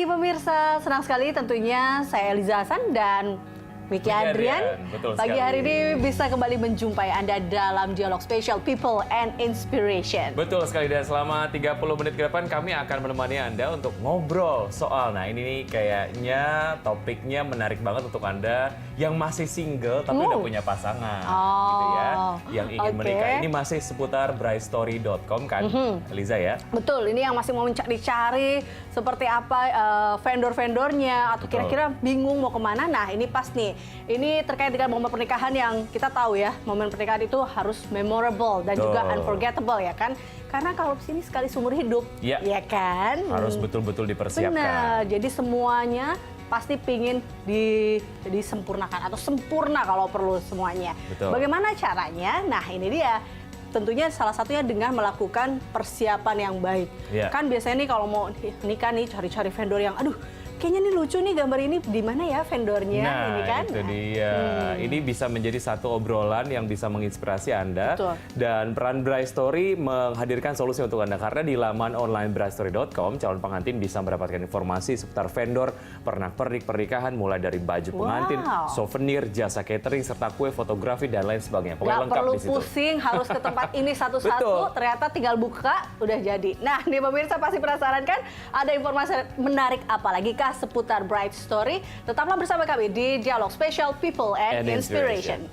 pagi pemirsa, senang sekali tentunya saya Eliza Hasan dan Miki Adrian. Pagi hari ini bisa kembali menjumpai Anda dalam dialog spesial People and Inspiration. Betul sekali, dan selama 30 menit ke depan kami akan menemani Anda untuk ngobrol soal, nah ini nih kayaknya topiknya menarik banget untuk Anda yang masih single tapi udah punya pasangan gitu ya, yang ingin menikah. Ini masih seputar brightstory.com kan, Eliza ya? Betul, ini yang masih mau mencari-cari seperti apa vendor-vendornya atau kira-kira bingung mau kemana. Nah ini pas nih. Ini terkait dengan momen pernikahan yang kita tahu ya, momen pernikahan itu harus memorable dan juga unforgettable ya kan. Karena kalau sini sekali seumur hidup, ya kan? Harus betul-betul dipersiapkan. Benar, jadi semuanya pasti pingin disempurnakan atau sempurna kalau perlu semuanya. Betul. Bagaimana caranya? Nah ini dia. Tentunya salah satunya dengan melakukan persiapan yang baik. Kan biasanya nih kalau mau nikah nih cari-cari vendor yang aduh kayaknya nih lucu nih gambar ini, di mana ya vendornya, nah, ini kan? Itu dia. Ini bisa menjadi satu obrolan yang bisa menginspirasi Anda. Betul. Dan peran Bright Story menghadirkan solusi untuk Anda. Karena di laman online brightstory.com, calon pengantin bisa mendapatkan informasi seputar vendor, pernak-pernik pernikahan, mulai dari baju pengantin, souvenir, jasa catering, serta kue, fotografi, dan lain sebagainya. Pokoknya lengkap di situ. Gak perlu pusing, harus ke tempat ini satu-satu, ternyata tinggal buka, udah jadi. Nah, nih pemirsa pasti penasaran kan? Ada informasi menarik apa lagi kah seputar Bright Story? Tetaplah bersama kami di Dialog Spesial People and Inspiration.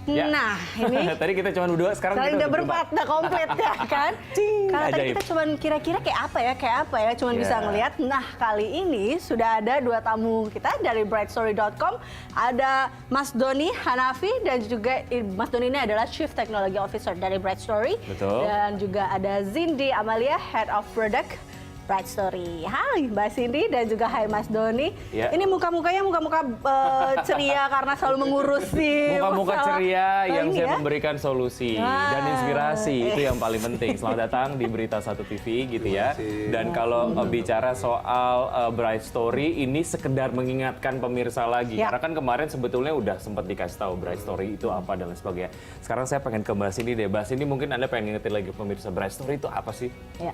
Ya. Nah, ini tadi kita cuma berdua, sekarang kita udah berempat, udah komplit ya kan? Kalau tadi kita cuma kira-kira kayak apa ya, cuma bisa ngelihat. Nah, kali ini sudah ada dua tamu kita dari brightstory.com. Ada Mas Doni Hanafi dan juga Mas Doni ini adalah Chief Technology Officer dari Bright Story. Betul. Dan juga ada Zindi Amalia, Head of Product Bright Story. Hai Mbak Cindy dan juga hai Mas Doni. Ini muka-mukanya muka-muka ceria karena selalu mengurusi muka-muka ceria yang saya ya? memberikan solusi dan inspirasi. Itu yang paling penting. Selamat datang di Berita Satu TV gitu ya. Dan kalau bicara soal Bright Story, ini sekedar mengingatkan pemirsa lagi. Karena kan kemarin sebetulnya udah sempat dikasih tahu Bright Story itu apa dan lain sebagainya. Sekarang saya pengen ke Mbak Cindy deh. Mbak Cindy, mungkin Anda pengen ngingetin lagi pemirsa, Bright Story itu apa sih? Ya.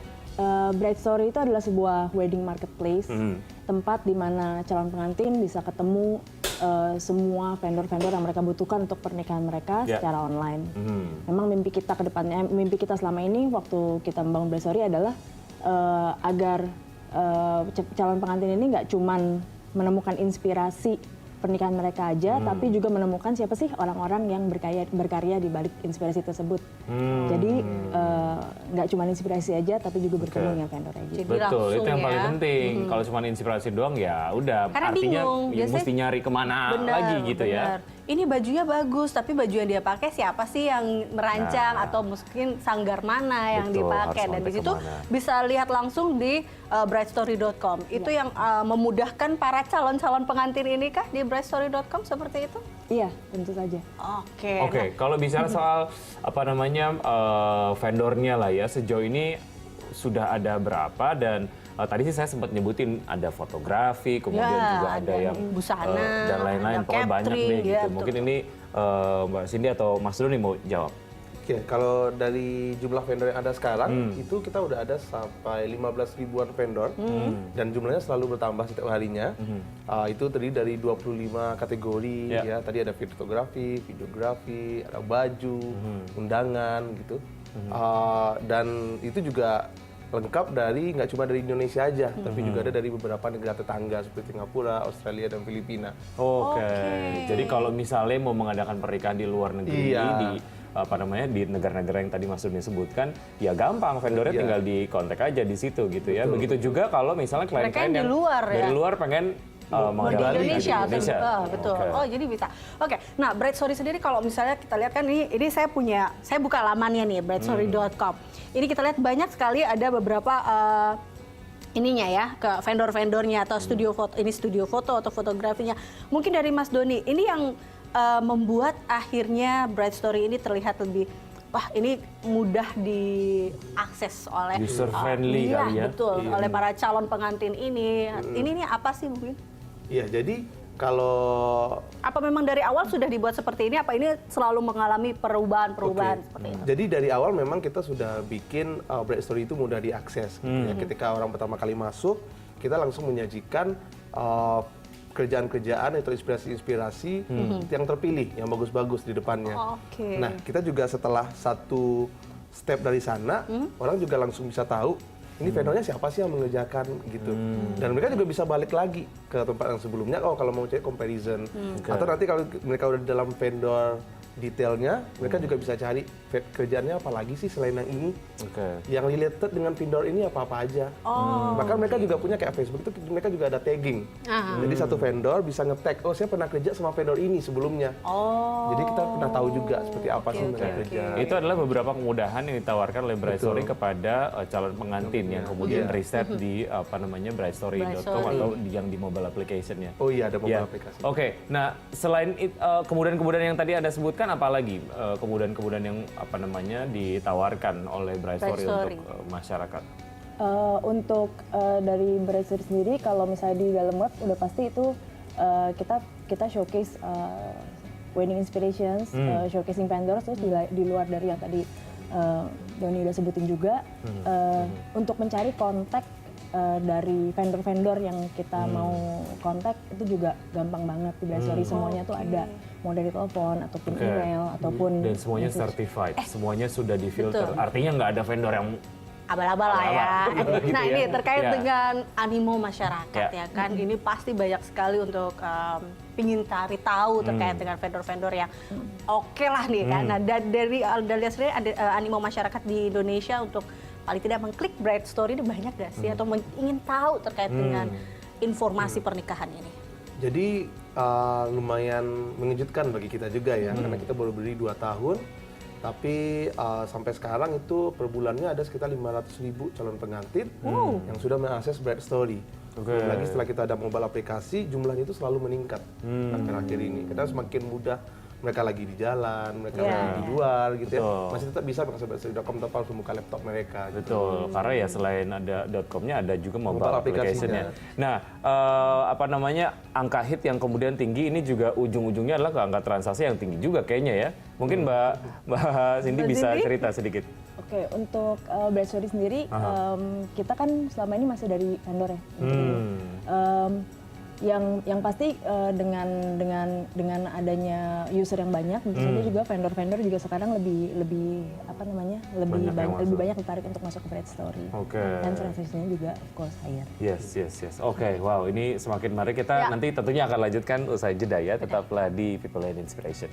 Bright Story itu adalah sebuah wedding marketplace, tempat di mana calon pengantin bisa ketemu semua vendor-vendor yang mereka butuhkan untuk pernikahan mereka secara online. Memang mimpi kita ke depannya, mimpi kita selama ini waktu kita membangun Bright Story adalah agar calon pengantin ini nggak cuman menemukan inspirasi pernikahan mereka aja, tapi juga menemukan siapa sih orang-orang yang berkarya di balik inspirasi tersebut. Jadi nggak cuma inspirasi aja, tapi juga bertemu dengan vendor aja. Jadi betul, itu yang paling ya. penting. Kalau cuma inspirasi doang ya udah, karena artinya bingung, mesti nyari kemana lagi gitu ya. Ini bajunya bagus, tapi baju yang dia pakai siapa sih yang merancang atau mungkin sanggar mana yang dipakai, dan di situ bisa lihat langsung di brightstory.com. Itu yang memudahkan para calon-calon pengantin ini kah di brightstory.com seperti itu? Iya, tentu saja. Oke. Kalau bicara soal apa namanya vendornya lah ya, sejauh ini sudah ada berapa, dan tadi sih saya sempat nyebutin ada fotografi, kemudian juga ada yang busana dan lain-lain, pokoknya banyak deh gitu. Mungkin ini Mbak Cindy atau Mas Doni mau jawab. Oke, kalau dari jumlah vendor yang ada sekarang, itu kita udah ada sampai 15 ribuan vendor, dan jumlahnya selalu bertambah setiap harinya. Itu terdiri dari 25 kategori, ya. Tadi ada fotografi, videografi, ada baju, undangan gitu. Dan itu juga lengkap dari nggak cuma dari Indonesia aja, tapi juga ada dari beberapa negara tetangga seperti Singapura, Australia, dan Filipina. Oke. Jadi kalau misalnya mau mengadakan pernikahan di luar negeri, di apa namanya di negara-negara yang tadi Mas Doni sebutkan, ya gampang, vendornya tinggal di kontak aja di situ gitu ya. Begitu juga kalau misalnya klien-klien yang dari luar pengen di Indonesia. Betul. Okay. Jadi bisa. Oke. Nah, Bright Story sendiri kalau misalnya kita lihat kan ini saya buka lamannya nih, brightstory.com. Ini kita lihat banyak sekali ada beberapa ininya ya, ke vendor-vendornya atau studio foto atau fotografinya. Mungkin dari Mas Doni, ini yang membuat akhirnya Bright Story ini terlihat lebih wah ini mudah diakses oleh user friendly kali ya. Betul, oleh para calon pengantin ini. Ini apa sih mungkin? Iya, jadi kalau Apa memang dari awal sudah dibuat seperti ini? Apa ini selalu mengalami perubahan-perubahan seperti itu? jadi dari awal memang kita sudah bikin Bright Story itu mudah diakses. Gitu ya. Ketika orang pertama kali masuk, kita langsung menyajikan kerjaan-kerjaan atau inspirasi-inspirasi yang terpilih, yang bagus-bagus di depannya. Oke. Nah, kita juga setelah satu step dari sana, orang juga langsung bisa tahu ini vendornya siapa sih yang mengerjakan gitu. Dan mereka juga bisa balik lagi ke tempat yang sebelumnya. Oh, kalau mau cari comparison. Atau nanti kalau mereka udah di dalam vendor detailnya, mereka juga bisa cari kerjaannya apa lagi sih selain yang ini. Yang related dengan vendor ini apa-apa aja. Bahkan mereka juga punya kayak Facebook itu mereka juga ada tagging. Jadi satu vendor bisa nge-tag, oh saya pernah kerja sama vendor ini sebelumnya. Jadi kita pernah tahu juga seperti apa sih mereka kerja. Itu adalah beberapa kemudahan yang ditawarkan oleh Bright Story kepada calon pengantin yang kemudian riset di brightstory.com atau yang di mobile application-nya. Oh iya, ada mobile aplikasi. Oke, nah selain kemudahan-kemudahan yang tadi Anda sebutkan, apalagi kemudahan-kemudahan yang ditawarkan oleh Bright Story untuk masyarakat? Untuk dari Bright Story sendiri, kalau misalnya di dalam web udah pasti itu kita showcase wedding inspirations, showcasing vendors, terus di luar dari yang tadi Doni udah sebutin juga, untuk mencari kontak dari vendor-vendor yang kita mau kontak itu juga gampang banget di Bright Story. Semuanya tuh ada, mau dari telepon ataupun email ataupun dan semuanya certified, semuanya sudah difilter. Artinya nggak ada vendor yang abal-abal lah ya. Gitu Nah ya. ini terkait Ya. dengan animo masyarakat ya kan. Ini pasti banyak sekali untuk pingin cari tahu terkait dengan vendor-vendor yang oke lah nih kan. Nah dari Aldalia sendiri ada animo masyarakat di Indonesia untuk paling tidak mengklik Bright Story ini banyak gak sih? Atau ingin tahu terkait dengan informasi pernikahan ini? Jadi lumayan mengejutkan bagi kita juga ya, karena kita baru berdiri 2 tahun, tapi sampai sekarang itu per bulannya ada sekitar 500.000 calon pengantin yang sudah mengakses Bright Story. Belum lagi setelah kita ada mobile aplikasi, jumlahnya itu selalu meningkat akhir-akhir ini. Kita semakin mudah, mereka lagi di jalan, mereka lagi di luar gitu ya, masih tetap bisa mengakses brightstory.com tanpa harus membuka laptop mereka. Gitu. Betul, karena ya selain ada .com-nya ada juga mobile application-nya. Nah, angka hit yang kemudian tinggi ini juga ujung-ujungnya adalah ke angka transaksi yang tinggi juga kayaknya ya. Mungkin Mbak Cindy bisa cerita sedikit. Oke, untuk Bright Story sendiri, kita kan selama ini masih dari vendor ya. Yang pasti dengan adanya user yang banyak, tentu saja juga vendor-vendor juga sekarang lebih banyak tertarik untuk masuk ke Bright Story. Dan transaksinya juga of course higher. Yes. Oke, wow, ini semakin menarik. Kita nanti tentunya akan lanjutkan usai jeda ya. Tetaplah di People and Inspiration.